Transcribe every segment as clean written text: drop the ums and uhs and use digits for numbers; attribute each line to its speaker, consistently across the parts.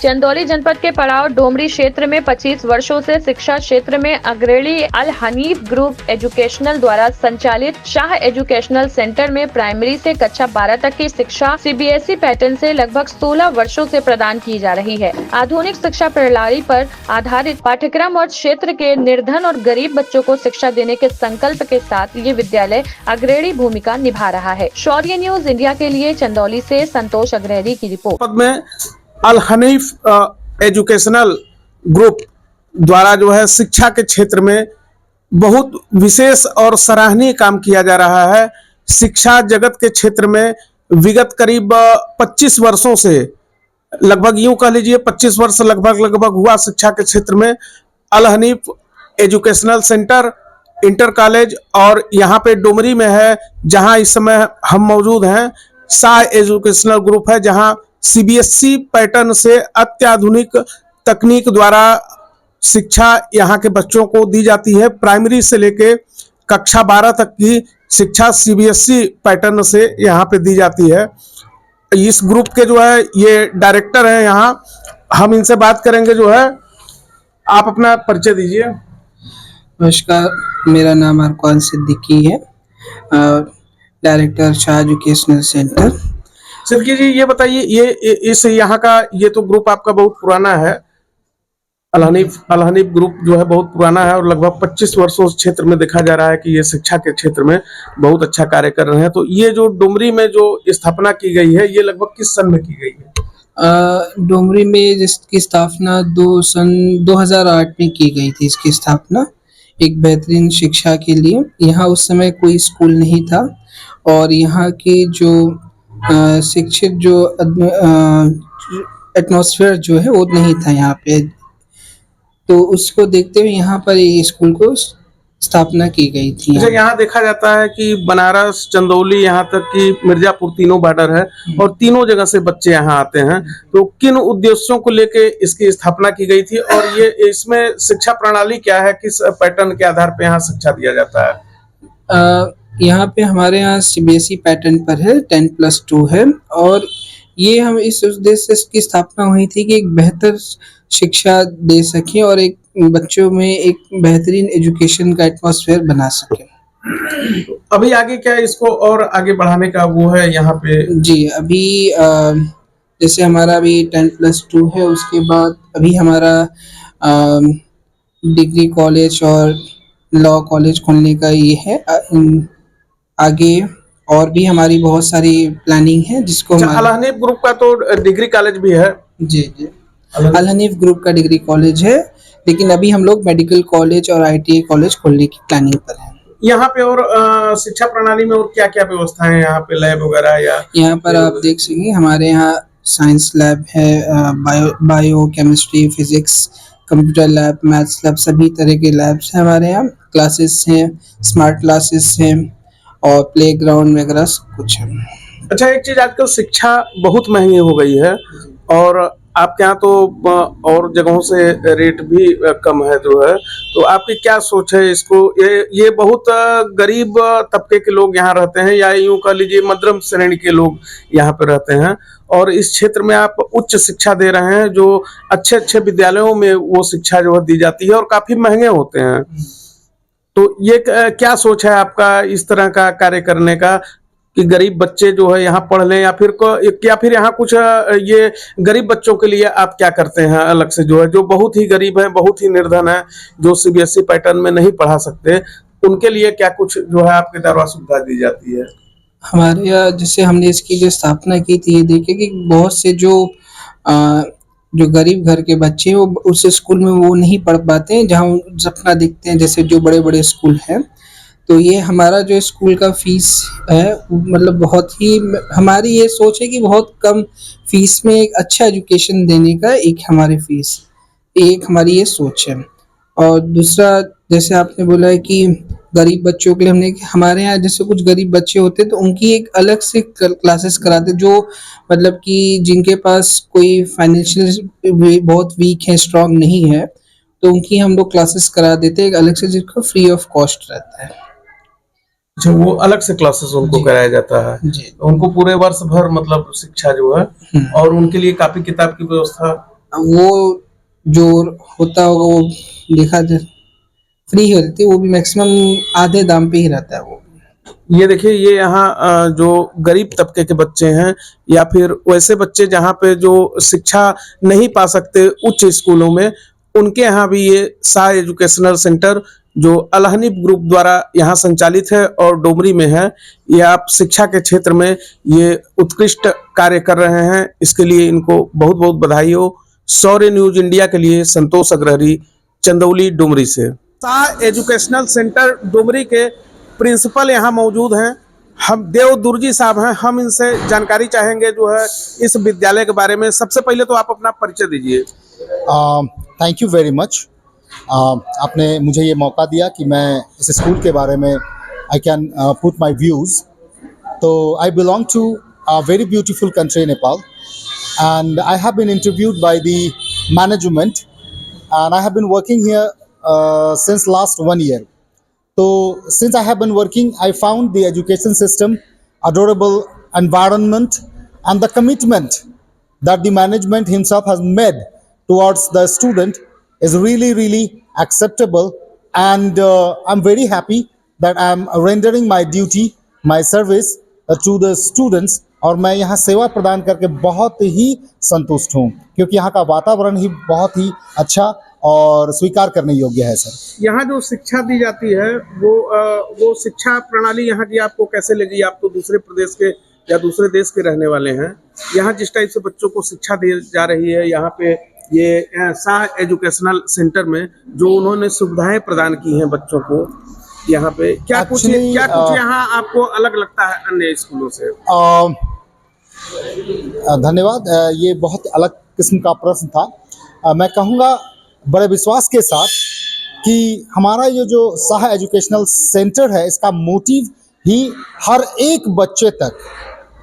Speaker 1: चंदौली जनपद के पड़ाव डोमरी क्षेत्र में 25 वर्षों से शिक्षा क्षेत्र में अग्रणी अल हनीफ ग्रुप एजुकेशनल द्वारा संचालित शाह एजुकेशनल सेंटर में प्राइमरी से कक्षा 12 तक की शिक्षा सीबीएसई पैटर्न से लगभग 16 वर्षों से प्रदान की जा रही है। आधुनिक शिक्षा प्रणाली पर आधारित पाठ्यक्रम और क्षेत्र के निर्धन और गरीब बच्चों को शिक्षा देने के संकल्प के साथ ये विद्यालय अग्रणी भूमिका निभा रहा है। शौर्य न्यूज इंडिया के लिए चंदौली से संतोष अग्रहरी की रिपोर्ट।
Speaker 2: में अल हनीफ एजुकेशनल ग्रुप द्वारा जो है शिक्षा के क्षेत्र में बहुत विशेष और सराहनीय काम किया जा रहा है। शिक्षा जगत के क्षेत्र में विगत करीब 25 वर्षों से लगभग यूं कह लीजिए 25 वर्ष लगभग हुआ शिक्षा के क्षेत्र में Al Hanif educational centre inter college और यहाँ पे डोमरी में है जहाँ इस समय हम मौजूद हैं। शाह एजुकेशनल ग्रुप है जहाँ सीबीएसई पैटर्न से अत्याधुनिक तकनीक द्वारा शिक्षा यहाँ के बच्चों को दी जाती है। प्राइमरी से लेके कक्षा 12 तक की शिक्षा सीबीएसई पैटर्न से यहाँ पे दी जाती है। इस ग्रुप के जो है ये डायरेक्टर हैं यहाँ, हम इनसे बात करेंगे। जो है आप अपना परिचय दीजिए।
Speaker 3: नमस्कार, मेरा नाम अरकान सिद्दीकी है, director Shah educational centre.
Speaker 2: Siddiqui ji, ये बताइए, ये इस यहाँ का ये तो ग्रुप आपका बहुत पुराना है। अल हनीफ ग्रुप जो है बहुत पुराना है और लगभग 25 वर्षों उस क्षेत्र में देखा जा रहा है कि ये शिक्षा के क्षेत्र में बहुत अच्छा कार्य कर रहे हैं। तो ये जो डोमरी में जो स्थापना की गई है ये लगभग किस सन में की गई है?
Speaker 3: डोमरी में जिसकी स्थापना 2008 में की गई थी। इसकी स्थापना एक बेहतरीन शिक्षा के लिए। यहाँ उस समय कोई स्कूल नहीं था और यहाँ की जो शिक्षित जो एटमॉस्फेयर जो है वो नहीं था यहाँ पे, तो उसको देखते हुए यहाँ पर ये स्कूल को स्थापना की गई थी।
Speaker 2: यहाँ देखा जाता है कि बनारस, चंदौली, यहाँ तक कि मिर्जापुर तीनों बॉर्डर है और तीनों जगह से बच्चे यहाँ आते हैं। तो किन उद्देश्यों को लेके इसकी स्थापना की गई थी और ये इसमें शिक्षा प्रणाली क्या है, किस पैटर्न के आधार पे यहाँ शिक्षा दिया जाता है?
Speaker 3: यहाँ पे हमारे यहाँ सीबीएसई पैटर्न पर है, 10+2 है और ये हम इस उद्देश्य से इसकी स्थापना हुई थी कि एक बेहतर शिक्षा दे सके और एक बच्चों में एक बेहतरीन एजुकेशन का एटमॉस्फेयर बना सके।
Speaker 2: अभी आगे क्या इसको और आगे बढ़ाने का वो है यहाँ पे?
Speaker 3: जी, अभी जैसे हमारा अभी 10+2 है, उसके बाद अभी हमारा डिग्री कॉलेज और लॉ कॉलेज खोलने का ये है। आगे और भी हमारी बहुत सारी प्लानिंग है जिसको
Speaker 2: अल हनीफ ग्रुप का तो डिग्री कॉलेज भी है।
Speaker 3: जी, अल हनीफ ग्रुप का डिग्री कॉलेज है, लेकिन अभी हम लोग मेडिकल कॉलेज और आईटीआई कॉलेज खोलने की प्लानिंग पर हैं।
Speaker 2: यहाँ पे और शिक्षा प्रणाली में और क्या क्या व्यवस्थाएं हैं यहाँ पे, लैब वगैरह? या
Speaker 3: यहाँ पर आप देख सकेंगे हमारे यहाँ साइंस लैब है, bio chemistry, physics, computer lab, maths lab, सभी तरह के लैब्स हैं हमारे यहाँ। क्लासेस हैं, स्मार्ट क्लासेस हैं और प्लेग्राउंड वगैरह सब कुछ है।
Speaker 2: अच्छा, एक चीज, आजकल शिक्षा बहुत महंगी हो गई है और आपके यहाँ तो और जगहों से रेट भी कम है जो है, तो आपकी क्या सोच है इसको? ये बहुत गरीब तबके के लोग यहाँ रहते हैं या यूं कह लीजिए मध्यम श्रेणी के लोग यहाँ पे रहते हैं और इस क्षेत्र में आप उच्च शिक्षा दे रहे हैं जो अच्छे विद्यालयों में वो शिक्षा जो है दी जाती है और काफी महंगे होते हैं। तो ये क्या सोच है आपका इस तरह का कार्य करने का कि गरीब बच्चे जो है यहाँ पढ़ लें, या फिर यहाँ कुछ ये गरीब बच्चों के लिए आप क्या करते हैं अलग से, जो है जो बहुत ही गरीब हैं, बहुत ही निर्धन हैं, जो सीबीएसई पैटर्न में नहीं पढ़ा सकते, उनके लिए क्या कुछ जो है आपके द्वारा सुविधा दी जाती है?
Speaker 3: हमारे यहाँ जैसे हमने इसकी जो स्थापना की थी, ये देखे कि बहुत से जो गरीब घर के बच्चे हैं वो उस स्कूल में वो नहीं पढ़ पाते हैं जहाँ सपना दिखते हैं, जैसे जो बड़े बड़े स्कूल हैं। तो ये हमारा जो स्कूल का फीस है मतलब बहुत ही, हमारी ये सोच है कि बहुत कम फीस में एक अच्छा एजुकेशन देने का एक हमारी फीस, एक हमारी ये सोच है। और दूसरा, जैसे आपने बोला है कि गरीब बच्चों के लिए हमारे यहाँ जैसे कुछ गरीब बच्चे होते हैं तो उनकी एक अलग से क्लासेस कराते, जो मतलब कि जिनके पास कोई फाइनेंशियल बहुत वीक है, स्ट्रांग नहीं है, तो उनकी हम लोग क्लासेस करा देते हैं अलग से, जिसका फ्री ऑफ कॉस्ट रहता है।
Speaker 2: अच्छा, वो अलग से क्लासेस उनको कराया जाता है
Speaker 3: जी।
Speaker 2: उनको पूरे वर्ष भर मतलब शिक्षा जो है, और उनके लिए कॉपी किताब की व्यवस्था?
Speaker 3: वो जो होता होगा वो देखा जाए फ्री ही रहती है, वो भी मैक्सिमम आधे दाम पे ही रहता है वो।
Speaker 2: ये देखिए, ये यहाँ जो गरीब तबके के बच्चे हैं या फिर वैसे बच्चे जहाँ पे जो शिक्षा नहीं पा सकते उच्च स्कूलों में, उनके यहाँ भी ये शाह एजुकेशनल सेंटर जो अल हनीफ ग्रुप द्वारा यहाँ संचालित है और डोमरी में है, ये आप शिक्षा के क्षेत्र में ये उत्कृष्ट कार्य कर रहे हैं। इसके लिए इनको बहुत बहुत बधाई हो। शौर्य न्यूज इंडिया के लिए संतोष अग्रहरी, चंदौली डुमरी से। शाह एजुकेशनल सेंटर डुमरी के प्रिंसिपल यहाँ मौजूद हैं, हम देव दुर्जी साहब हैं। हम इनसे जानकारी चाहेंगे जो है इस विद्यालय के बारे में। सबसे पहले तो आप अपना परिचय दीजिए।
Speaker 4: Thank you very much. आपने मुझे ये मौका दिया कि मैं इस स्कूल के बारे में I can put my views. तो I belong to a very beautiful country Nepal and I have been interviewed by the management and I have been working here since last 1 year. So since I have been working, I found the education system adorable, environment and the commitment that the management himself has made towards the student is really acceptable, and I'm very happy that I'm rendering my duty, my service to the students, और मैं यहाँ सेवा प्रदान करके बहुत ही संतुष्ट हूँ क्योंकि यहाँ का वातावरण ही बहुत ही अच्छा और स्वीकार करने योग्य है सर।
Speaker 2: यहाँ जो शिक्षा दी जाती है वो शिक्षा प्रणाली यहाँ की आपको कैसे लगी? आप तो दूसरे प्रदेश के या दूसरे देश के रहने वाले हैं, यहाँ जिस टाइप से बच्चों को शिक्षा दी जा रही है, यहाँ पे ये शाह एजुकेशनल सेंटर में जो उन्होंने सुविधाएं प्रदान की हैं बच्चों को, यहाँ पे क्या कुछ यहाँ आपको अलग लगता है अन्य स्कूलों से?
Speaker 4: धन्यवाद। ये बहुत अलग किस्म का प्रश्न था। मैं कहूँगा बड़े विश्वास के साथ कि हमारा ये जो शाह एजुकेशनल सेंटर है, इसका मोटिव ही हर एक बच्चे तक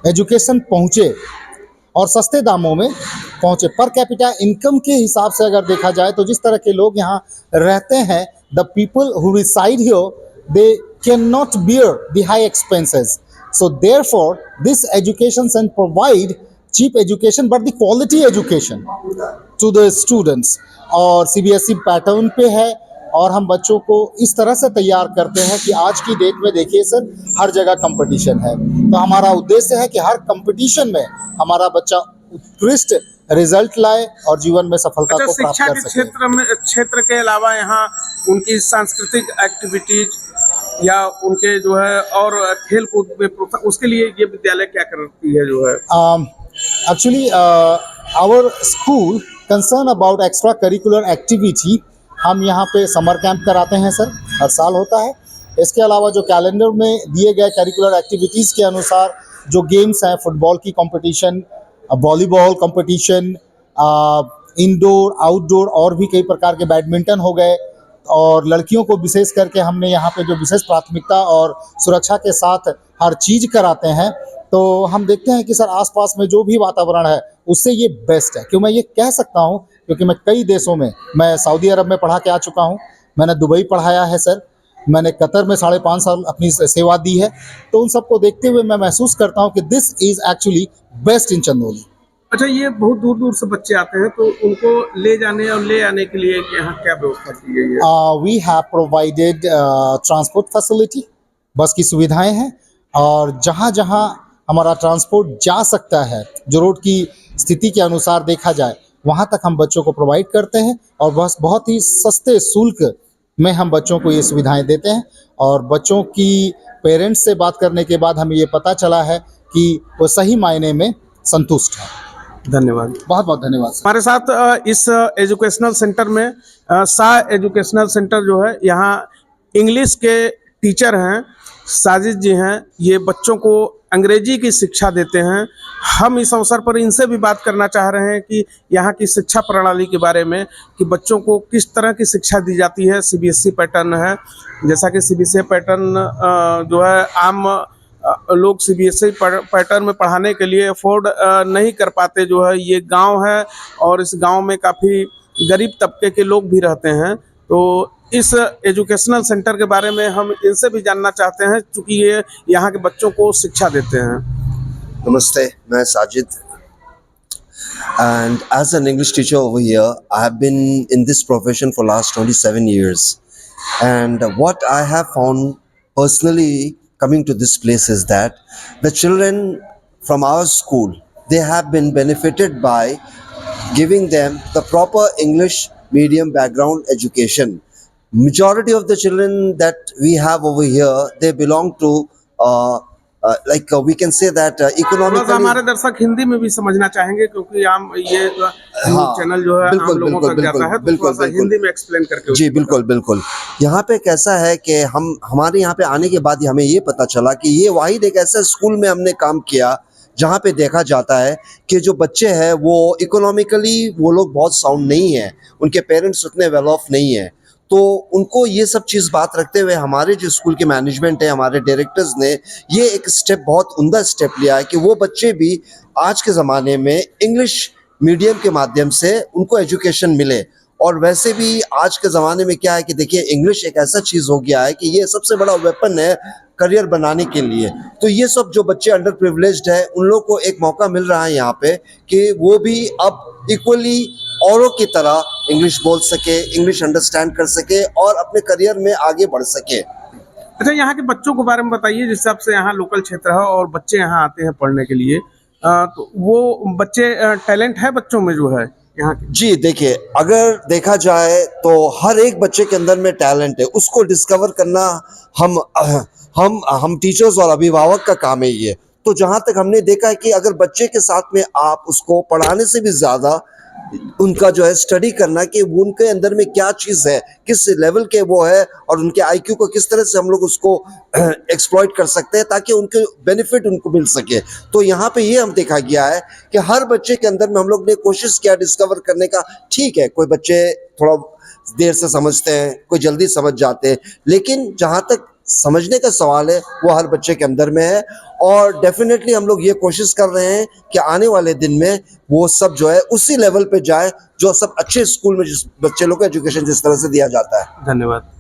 Speaker 4: एजुकेशन पहुँचे और सस्ते दामों में पहुँचे। पर कैपिटा इनकम के हिसाब से अगर देखा जाए तो जिस तरह के लोग यहाँ रहते हैं, the people who reside here, they cannot bear the high expenses. So therefore, this education center provide cheap education but the quality education to the students. और CBSE पैटर्न पे है और हम बच्चों को इस तरह से तैयार करते हैं कि आज की डेट में देखिए सर, हर जगह कंपटीशन है। तो हमारा उद्देश्य है कि हर कंपटीशन में हमारा बच्चा उत्कृष्ट रिजल्ट लाए और जीवन में सफलता को प्राप्त
Speaker 2: शिक्षा
Speaker 4: कर
Speaker 2: के
Speaker 4: सके।
Speaker 2: क्षेत्र के अलावा यहाँ उनकी सांस्कृतिक एक्टिविटीज या उनके जो है और खेल कूद में उसके लिए ये विद्यालय क्या करती है जो है?
Speaker 4: Actually, our school concern about extra curricular activity, हम यहाँ पे समर कैंप कराते हैं सर, हर साल होता है। इसके अलावा जो कैलेंडर में दिए गए करिकुलर एक्टिविटीज़ के अनुसार जो गेम्स हैं, फुटबॉल की competition, volleyball competition, indoor outdoor और भी कई प्रकार के, बैडमिंटन हो गए, और लड़कियों को विशेष करके हमने यहाँ पे जो विशेष प्राथमिकता और सुरक्षा के साथ हर चीज़ कराते हैं। तो हम देखते हैं कि सर आसपास में जो भी वातावरण है उससे ये बेस्ट है। क्यों मैं ये कह सकता हूँ? क्योंकि मैं कई देशों में, मैं सऊदी अरब में पढ़ा के आ चुका हूँ, मैंने दुबई पढ़ाया है सर, मैंने कतर में 5.5 साल अपनी सेवा दी है। तो उन सबको देखते हुए मैं महसूस करता हूँ कि this is actually best in Chandauli.
Speaker 2: अच्छा, ये बहुत दूर दूर से बच्चे आते हैं, तो उनको ले जाने और ले आने के लिए यहाँ क्या व्यवस्था की गई है?
Speaker 4: We have provided transport facility, bus की सुविधाएं हैं, और जहाँ जहाँ हमारा ट्रांसपोर्ट जा सकता है, जो रोड की स्थिति के अनुसार देखा जाए, वहाँ तक हम बच्चों को प्रोवाइड करते हैं और बस बहुत ही सस्ते शुल्क में हम बच्चों को ये सुविधाएं देते हैं। और बच्चों की पेरेंट्स से बात करने के बाद हमें ये पता चला है कि वो सही मायने में संतुष्ट है।
Speaker 2: धन्यवाद,
Speaker 4: बहुत बहुत धन्यवाद।
Speaker 2: हमारे साथ इस एजुकेशनल सेंटर में शाह एजुकेशनल सेंटर जो है, यहाँ इंग्लिश के टीचर हैं, साजिद जी हैं। ये बच्चों को अंग्रेजी की शिक्षा देते हैं। हम इस अवसर पर इनसे भी बात करना चाह रहे हैं कि यहाँ की शिक्षा प्रणाली के बारे में, कि बच्चों को किस तरह की शिक्षा दी जाती है। CBSE पैटर्न है, जैसा कि CBSE पैटर्न जो है आम लोग CBSE पैटर्न में पढ़ाने के लिए अफोर्ड नहीं कर पाते। जो है ये गांव है और इस गांव में काफ़ी गरीब तबके के लोग भी रहते हैं। तो इस एजुकेशनल सेंटर के बारे में हम इनसे भी जानना चाहते हैं, क्योंकि ये यहाँ के बच्चों को शिक्षा देते हैं।
Speaker 5: नमस्ते, मैं Sajid. And as an English teacher over here, I have been in this profession for last 27 years. And what I have found personally coming to this place is that the children from our school, they have been benefited by giving them the proper English medium background education. Majority of the children that we have over here, they belong to we can say that
Speaker 2: थोड़ा सा
Speaker 5: economically.
Speaker 2: हमारे दर्शक हिंदी में भी समझना चाहेंगे, क्योंकि आम ये
Speaker 5: हाँ,
Speaker 2: चैनल जो है आम
Speaker 5: बिल्कुल,
Speaker 2: लोगों
Speaker 5: बिल्कुल,
Speaker 2: तक जाता है, तो
Speaker 5: बिल्कुल,
Speaker 2: थोड़ा सा
Speaker 5: बिल्कुल।
Speaker 2: हिंदी में एक्सप्लेन करके
Speaker 5: जी
Speaker 2: उसको
Speaker 5: बिल्कुल बिल्कुल। यहाँ पे कैसा है कि हमारे यहाँ पे आने के बाद ही हमें ये पता चला कि ये वाहिद एक ऐसा स्कूल में हमने काम किया जहाँ पे देखा जाता है कि जो बच्चे हैं वो इकोनॉमिकली वो लोग बहुत साउंड नहीं है, उनके पेरेंट्स उतने वेल ऑफ नहीं है, तो उनको ये सब चीज़ बात रखते हुए हमारे जो स्कूल के मैनेजमेंट है, हमारे डायरेक्टर्स ने ये एक स्टेप, बहुत उम्दा स्टेप लिया है कि वो बच्चे भी आज के ज़माने में इंग्लिश मीडियम के माध्यम से उनको एजुकेशन मिले। और वैसे भी आज के ज़माने में क्या है कि देखिए, इंग्लिश एक ऐसा चीज़ हो गया है कि ये सबसे बड़ा वेपन है करियर बनाने के लिए। तो ये सब जो बच्चे अंडर प्रिविलेज्ड है, उन लोग को एक मौका मिल रहा है यहाँ पे कि वो भी अब इक्वली औरों की तरह इंग्लिश बोल सके, इंग्लिश अंडरस्टैंड कर सके और अपने करियर में आगे बढ़ सके।
Speaker 2: अच्छा, यहाँ के बच्चों के बारे में बताइए, जिस हिसाब से यहाँ लोकल क्षेत्र है और बच्चे यहाँ आते हैं पढ़ने के लिए, तो वो बच्चे टैलेंट है बच्चों में जो है यहाँ के?
Speaker 5: जी देखिए, अगर देखा जाए तो हर एक बच्चे के अंदर में टैलेंट है, उसको डिस्कवर करना हम टीचर्स और अभिभावक का काम है ये। तो जहाँ तक हमने देखा है कि अगर बच्चे के साथ में आप उसको पढ़ाने से भी ज़्यादा उनका जो है स्टडी करना कि वो उनके अंदर में क्या चीज़ है, किस लेवल के वो है और उनके आईक्यू को किस तरह से हम लोग उसको एक्सप्लॉइट कर सकते हैं ताकि उनके बेनिफिट उनको मिल सके। तो यहाँ पे ये हम देखा गया है कि हर बच्चे के अंदर में हम लोग ने कोशिश किया डिस्कवर करने का। ठीक है, कोई बच्चे थोड़ा देर से समझते हैं, कोई जल्दी समझ जाते हैं, लेकिन जहाँ तक समझने का सवाल है वो हर बच्चे के अंदर में है। और डेफिनेटली हम लोग ये कोशिश कर रहे हैं कि आने वाले दिन में वो सब जो है उसी लेवल पे जाए जो सब अच्छे स्कूल में जिस बच्चे लोग को एजुकेशन जिस तरह से दिया जाता है।
Speaker 2: धन्यवाद।